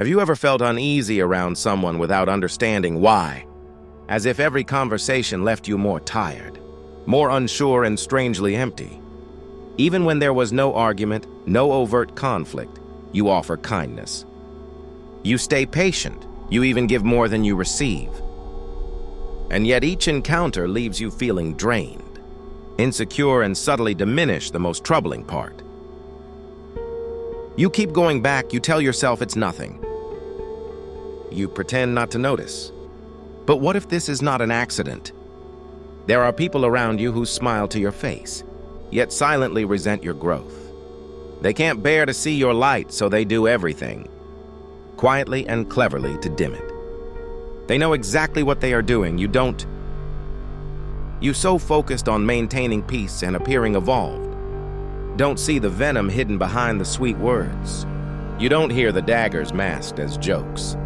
Have you ever felt uneasy around someone without understanding why? As if every conversation left you more tired, more unsure and strangely empty. Even when there was no argument, no overt conflict, you offer kindness. You stay patient. You even give more than you receive. And yet each encounter leaves you feeling drained, insecure, and subtly diminish the most troubling part. You keep going back. You tell yourself it's nothing. You pretend not to notice. But what if this is not an accident? There are people around you who smile to your face, yet silently resent your growth. They can't bear to see your light, so they do everything, quietly and cleverly, to dim it. They know exactly what they are doing. You don't. You so focused on maintaining peace and appearing evolved, don't see the venom hidden behind the sweet words. You don't hear the daggers masked as jokes.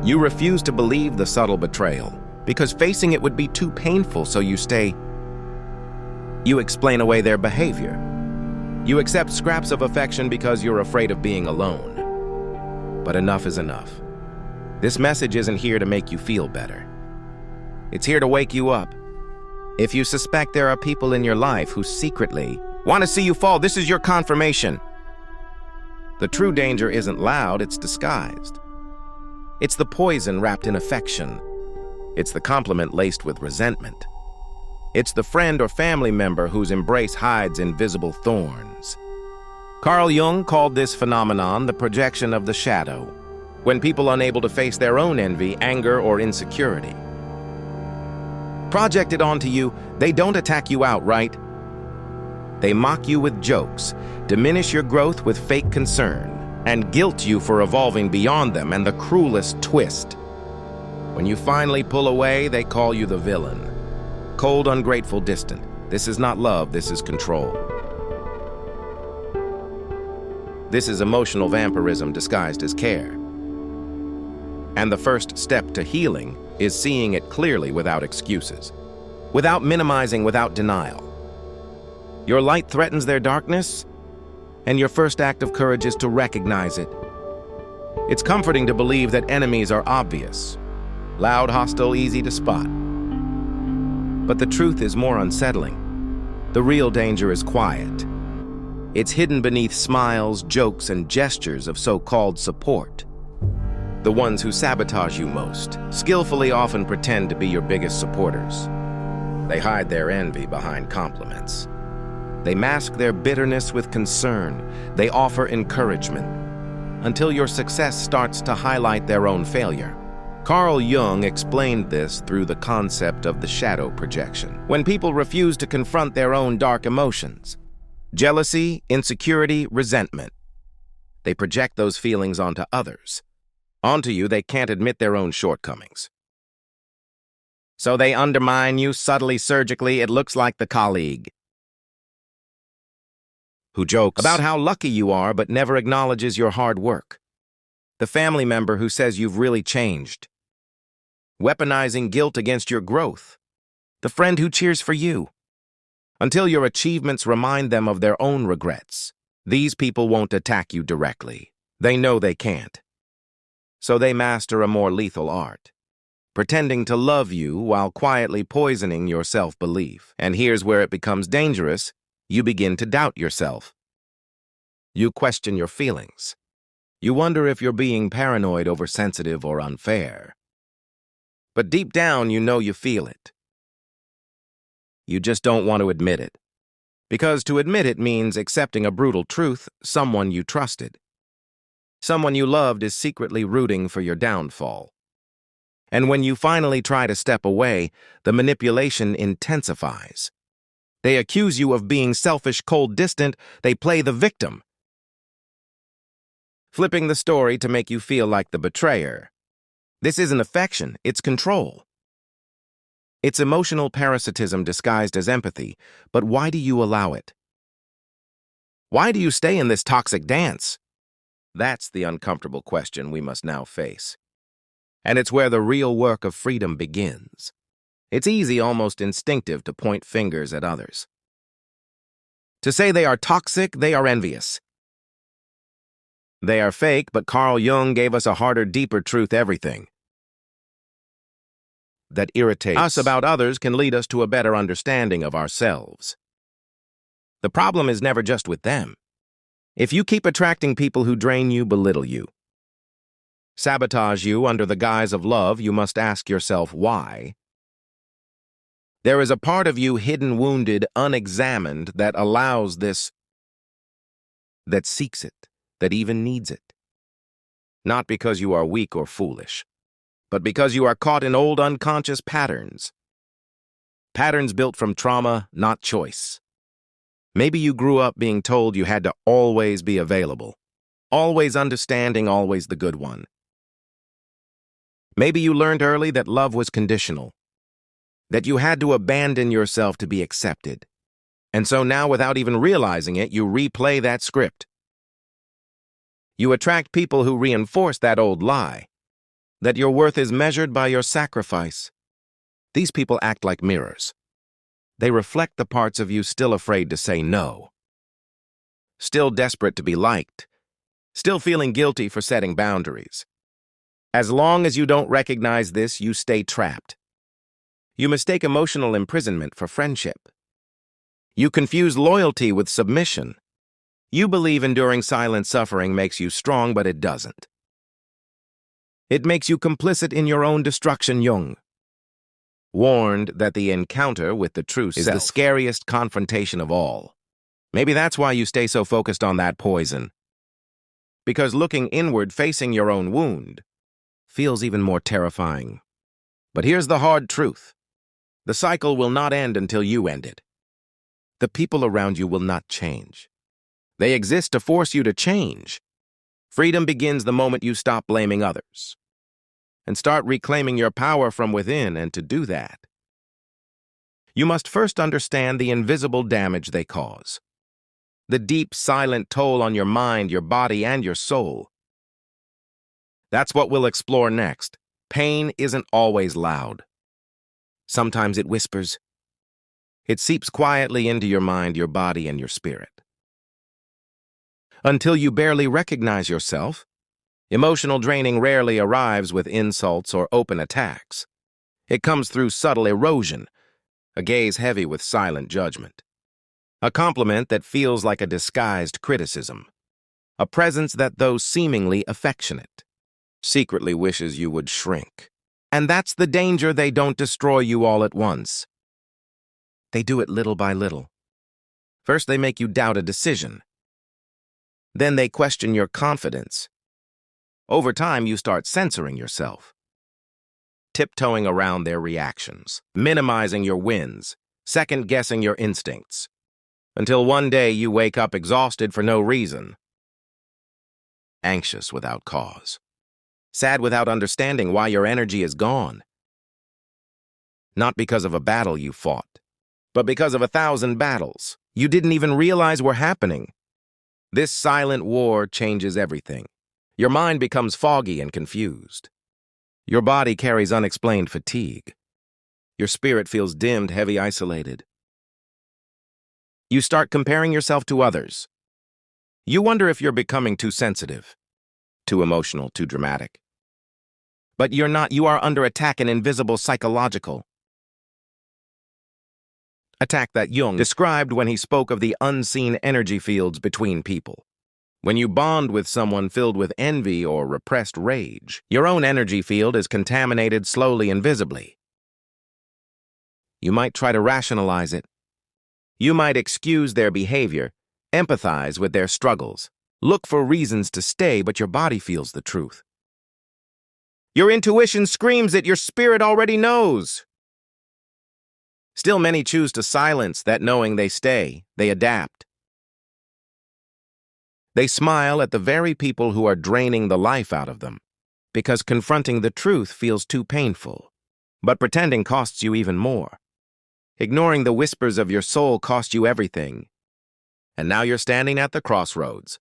You refuse to believe the subtle betrayal, because facing it would be too painful, so you stay. You explain away their behavior. You accept scraps of affection because you're afraid of being alone. But enough is enough. This message isn't here to make you feel better. It's here to wake you up. If you suspect there are people in your life who secretly want to see you fall, this is your confirmation. The true danger isn't loud, it's disguised. It's the poison wrapped in affection. It's the compliment laced with resentment. It's the friend or family member whose embrace hides invisible thorns. Carl Jung called this phenomenon the projection of the shadow, when people unable to face their own envy, anger, or insecurity project it onto you. They don't attack you outright. They mock you with jokes, diminish your growth with fake concern, and guilt you for evolving beyond them. And the cruelest twist: when you finally pull away, they call you the villain. Cold, ungrateful, distant. This is not love, this is control. This is emotional vampirism disguised as care. And the first step to healing is seeing it clearly without excuses, without minimizing, without denial. Your light threatens their darkness, and your first act of courage is to recognize it. It's comforting to believe that enemies are obvious, loud, hostile, easy to spot. But the truth is more unsettling. The real danger is quiet. It's hidden beneath smiles, jokes, and gestures of so-called support. The ones who sabotage you most skillfully often pretend to be your biggest supporters. They hide their envy behind compliments. They mask their bitterness with concern. They offer encouragement until your success starts to highlight their own failure. Carl Jung explained this through the concept of the shadow projection. When people refuse to confront their own dark emotions, jealousy, insecurity, resentment, they project those feelings onto others. Onto you, they can't admit their own shortcomings. So they undermine you subtly, surgically. It looks like the colleague who jokes about how lucky you are but never acknowledges your hard work. The family member who says you've really changed, weaponizing guilt against your growth. The friend who cheers for you until your achievements remind them of their own regrets. These people won't attack you directly. They know they can't. So they master a more lethal art, pretending to love you while quietly poisoning your self-belief. And here's where it becomes dangerous. You begin to doubt yourself. You question your feelings. You wonder if you're being paranoid, oversensitive, or unfair. But deep down, you know you feel it. You just don't want to admit it. Because to admit it means accepting a brutal truth: someone you trusted, someone you loved, is secretly rooting for your downfall. And when you finally try to step away, the manipulation intensifies. They accuse you of being selfish, cold, distant. They play the victim, flipping the story to make you feel like the betrayer. This isn't affection, it's control. It's emotional parasitism disguised as empathy. But why do you allow it? Why do you stay in this toxic dance? That's the uncomfortable question we must now face. And it's where the real work of freedom begins. It's easy, almost instinctive, to point fingers at others. To say they are toxic, they are envious. They are fake, but Carl Jung gave us a harder, deeper truth: everything that irritates us about others can lead us to a better understanding of ourselves. The problem is never just with them. If you keep attracting people who drain you, belittle you, sabotage you under the guise of love, you must ask yourself why. There is a part of you hidden, wounded, unexamined, that allows this, that seeks it, that even needs it. Not because you are weak or foolish, but because you are caught in old unconscious patterns. Patterns built from trauma, not choice. Maybe you grew up being told you had to always be available, always understanding, always the good one. Maybe you learned early that love was conditional, that you had to abandon yourself to be accepted. And so now, without even realizing it, you replay that script. You attract people who reinforce that old lie, that your worth is measured by your sacrifice. These people act like mirrors. They reflect the parts of you still afraid to say no, still desperate to be liked, still feeling guilty for setting boundaries. As long as you don't recognize this, you stay trapped. You mistake emotional imprisonment for friendship. You confuse loyalty with submission. You believe enduring silent suffering makes you strong, but it doesn't. It makes you complicit in your own destruction. Jung warned that the encounter with the true self is the scariest confrontation of all. Maybe that's why you stay so focused on that poison. Because looking inward, facing your own wound, feels even more terrifying. But here's the hard truth. The cycle will not end until you end it. The people around you will not change. They exist to force you to change. Freedom begins the moment you stop blaming others and start reclaiming your power from within. And to do that, you must first understand the invisible damage they cause, the deep, silent toll on your mind, your body, and your soul. That's what we'll explore next. Pain isn't always loud. Sometimes it whispers. It seeps quietly into your mind, your body, and your spirit. Until you barely recognize yourself, emotional draining rarely arrives with insults or open attacks. It comes through subtle erosion, a gaze heavy with silent judgment, a compliment that feels like a disguised criticism, a presence that, though seemingly affectionate, secretly wishes you would shrink. And that's the danger. They don't destroy you all at once. They do it little by little. First, they make you doubt a decision. Then they question your confidence. Over time, you start censoring yourself, tiptoeing around their reactions, minimizing your wins, second-guessing your instincts, until one day you wake up exhausted for no reason, anxious without cause, sad without understanding why your energy is gone. Not because of a battle you fought, but because of 1,000 battles you didn't even realize were happening. This silent war changes everything. Your mind becomes foggy and confused. Your body carries unexplained fatigue. Your spirit feels dimmed, heavy, isolated. You start comparing yourself to others. You wonder if you're becoming too sensitive, too emotional, too dramatic. But you're not. You are under attack, an invisible psychological attack that Jung described when he spoke of the unseen energy fields between people. When you bond with someone filled with envy or repressed rage, your own energy field is contaminated slowly and visibly. You might try to rationalize it. You might excuse their behavior, empathize with their struggles, look for reasons to stay, but your body feels the truth. Your intuition screams it, your spirit already knows. Still, many choose to silence that knowing. They stay, they adapt. They smile at the very people who are draining the life out of them, because confronting the truth feels too painful. But pretending costs you even more. Ignoring the whispers of your soul cost you everything. And now you're standing at the crossroads.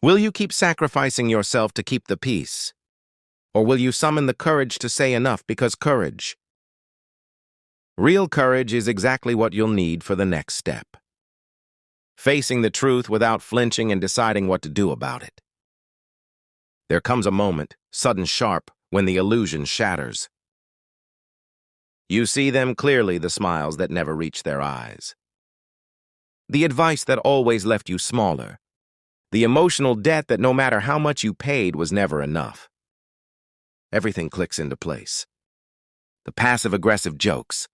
Will you keep sacrificing yourself to keep the peace? Or will you summon the courage to say enough? Because courage, real courage, is exactly what you'll need for the next step. Facing the truth without flinching and deciding what to do about it. There comes a moment, sudden sharp, when the illusion shatters. You see them clearly, the smiles that never reach their eyes. The advice that always left you smaller. The emotional debt that no matter how much you paid was never enough. Everything clicks into place. The passive-aggressive jokes.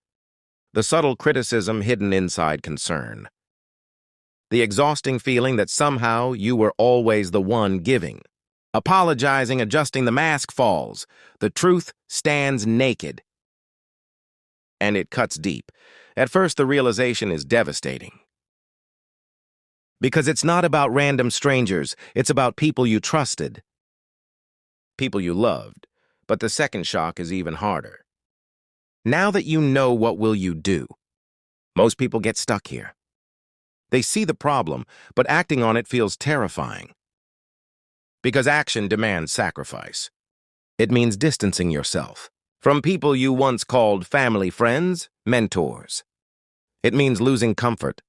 The subtle criticism hidden inside concern. The exhausting feeling that somehow you were always the one giving. Apologizing, adjusting, the mask falls. The truth stands naked. And it cuts deep. At first, the realization is devastating. Because it's not about random strangers, it's about people you trusted. People you loved. But the second shock is even harder. Now that you know, what will you do? Most people get stuck here. They see the problem, but acting on it feels terrifying. Because action demands sacrifice. It means distancing yourself from people you once called family, friends, mentors. It means losing comfort,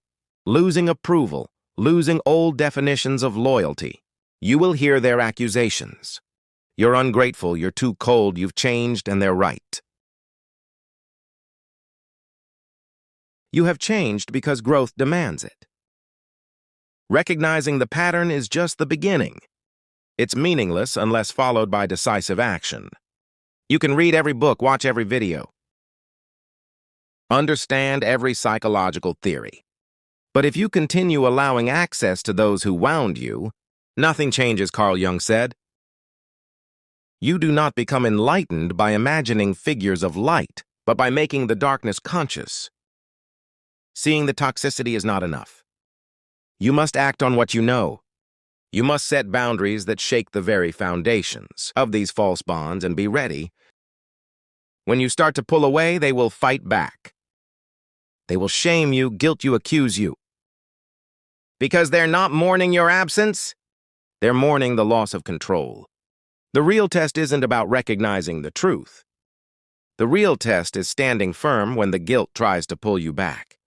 losing approval, losing old definitions of loyalty. You will hear their accusations. You're ungrateful, you're too cold, you've changed, and they're right. You have changed because growth demands it. Recognizing the pattern is just the beginning. It's meaningless unless followed by decisive action. You can read every book, watch every video, understand every psychological theory. But if you continue allowing access to those who wound you, nothing changes, Carl Jung said. You do not become enlightened by imagining figures of light, but by making the darkness conscious. Seeing the toxicity is not enough. You must act on what you know. You must set boundaries that shake the very foundations of these false bonds and be ready. When you start to pull away, they will fight back. They will shame you, guilt you, accuse you. Because they're not mourning your absence, they're mourning the loss of control. The real test isn't about recognizing the truth. The real test is standing firm when the guilt tries to pull you back.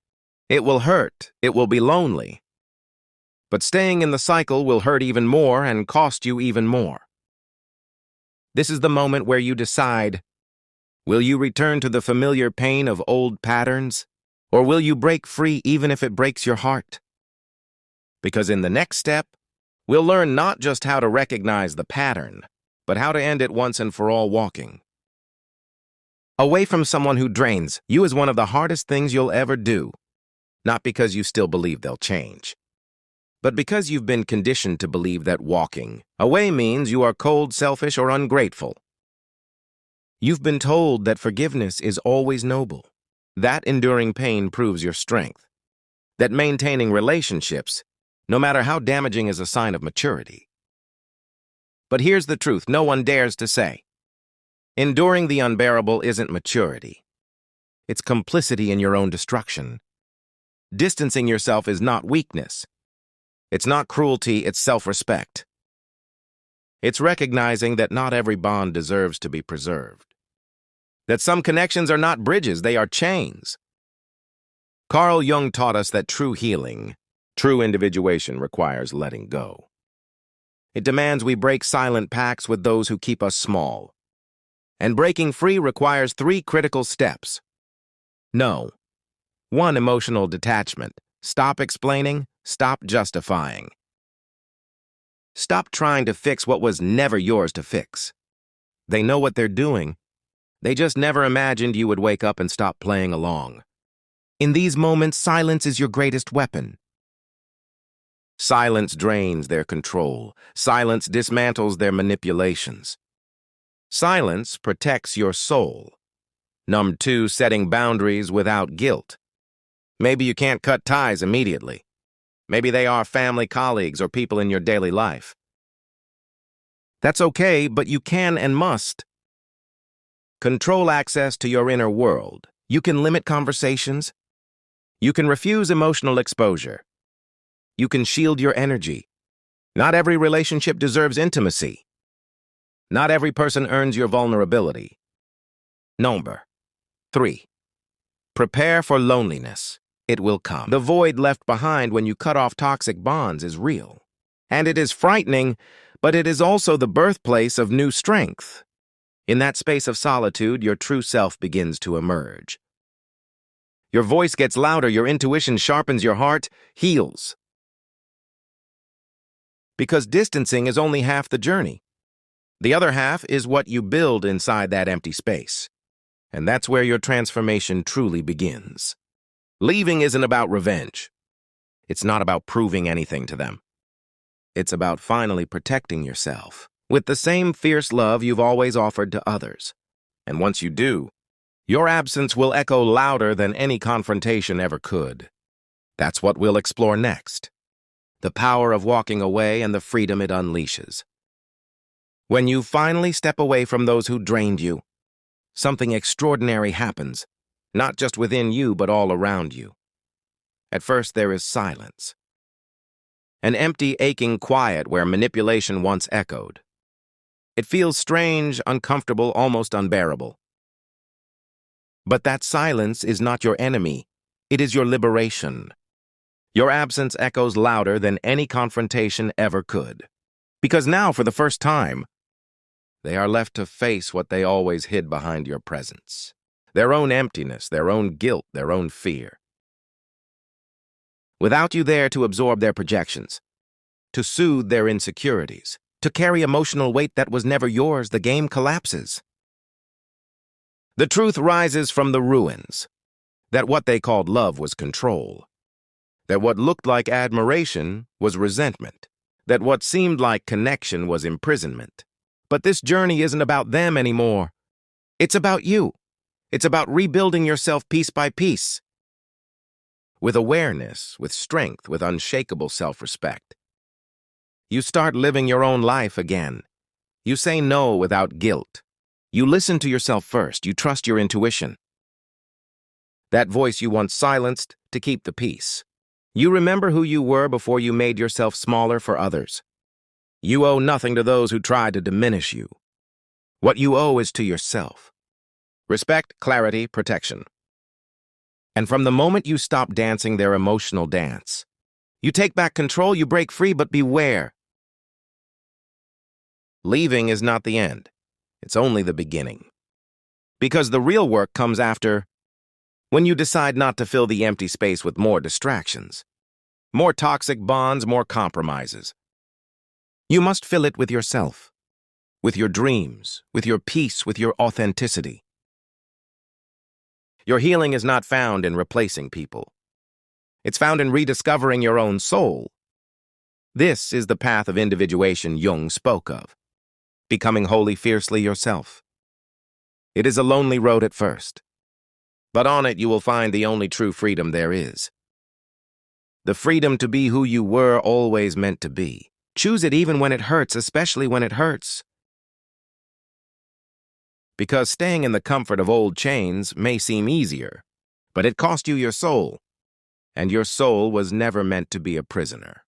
It will hurt, it will be lonely. But staying in the cycle will hurt even more and cost you even more. This is the moment where you decide, will you return to the familiar pain of old patterns, or will you break free even if it breaks your heart? Because in the next step, we'll learn not just how to recognize the pattern, but how to end it once and for all. Walking away from someone who drains you is one of the hardest things you'll ever do, not because you still believe they'll change, but because you've been conditioned to believe that walking away means you are cold, selfish, or ungrateful. You've been told that forgiveness is always noble, that enduring pain proves your strength, that maintaining relationships, no matter how damaging, is a sign of maturity. But here's the truth no one dares to say. Enduring the unbearable isn't maturity. It's complicity in your own destruction. Distancing yourself is not weakness. It's not cruelty, it's self-respect. It's recognizing that not every bond deserves to be preserved. That some connections are not bridges, they are chains. Carl Jung taught us that true healing, true individuation requires letting go. It demands we break silent pacts with those who keep us small. And breaking free requires 3 critical steps. No. 1. Emotional detachment. Stop explaining, stop justifying. Stop trying to fix what was never yours to fix. They know what they're doing. They just never imagined you would wake up and stop playing along. In these moments, silence is your greatest weapon. Silence drains their control. Silence dismantles their manipulations. Silence protects your soul. Number 2, setting boundaries without guilt. Maybe you can't cut ties immediately. Maybe they are family, colleagues, or people in your daily life. That's okay, but you can and must control access to your inner world. You can limit conversations. You can refuse emotional exposure. You can shield your energy. Not every relationship deserves intimacy. Not every person earns your vulnerability. Number 3. Prepare for loneliness. It will come. The void left behind when you cut off toxic bonds is real. And it is frightening, But it is also the birthplace of new strength. In that space of solitude, your true self begins to emerge. Your voice gets louder, your intuition sharpens, your heart heals. Because distancing is only half the journey. The other half is what you build inside that empty space. And that's where your transformation truly begins. Leaving isn't about revenge. It's not about proving anything to them. It's about finally protecting yourself with the same fierce love you've always offered to others. And once you do, your absence will echo louder than any confrontation ever could. That's what we'll explore next. The power of walking away and the freedom it unleashes. When you finally step away from those who drained you, something extraordinary happens, not just within you but all around you. At first there is silence. An empty, aching quiet where manipulation once echoed. It feels strange, uncomfortable, almost unbearable. But that silence is not your enemy. It is your liberation. Your absence echoes louder than any confrontation ever could. Because now, for the first time, they are left to face what they always hid behind your presence. Their own emptiness, their own guilt, their own fear. Without you there to absorb their projections, to soothe their insecurities, to carry emotional weight that was never yours, the game collapses. The truth rises from the ruins, that what they called love was control, that what looked like admiration was resentment, that what seemed like connection was imprisonment. But this journey isn't about them anymore. It's about you. It's about rebuilding yourself piece by piece. With awareness, with strength, with unshakable self-respect. You start living your own life again. You say no without guilt. You listen to yourself first. You trust your intuition. That voice you once silenced to keep the peace. You remember who you were before you made yourself smaller for others. You owe nothing to those who tried to diminish you. What you owe is to yourself. Respect, clarity, protection. And from the moment you stop dancing their emotional dance, you take back control, you break free, but beware. Leaving is not the end. It's only the beginning. Because the real work comes after, when you decide not to fill the empty space with more distractions, more toxic bonds, more compromises. You must fill it with yourself, with your dreams, with your peace, with your authenticity. Your healing is not found in replacing people. It's found in rediscovering your own soul. This is the path of individuation Jung spoke of, becoming wholly fiercely yourself. It is a lonely road at first, but on it you will find the only true freedom there is. The freedom to be who you were always meant to be. Choose it even when it hurts, especially when it hurts. Because staying in the comfort of old chains may seem easier, but it cost you your soul, and your soul was never meant to be a prisoner.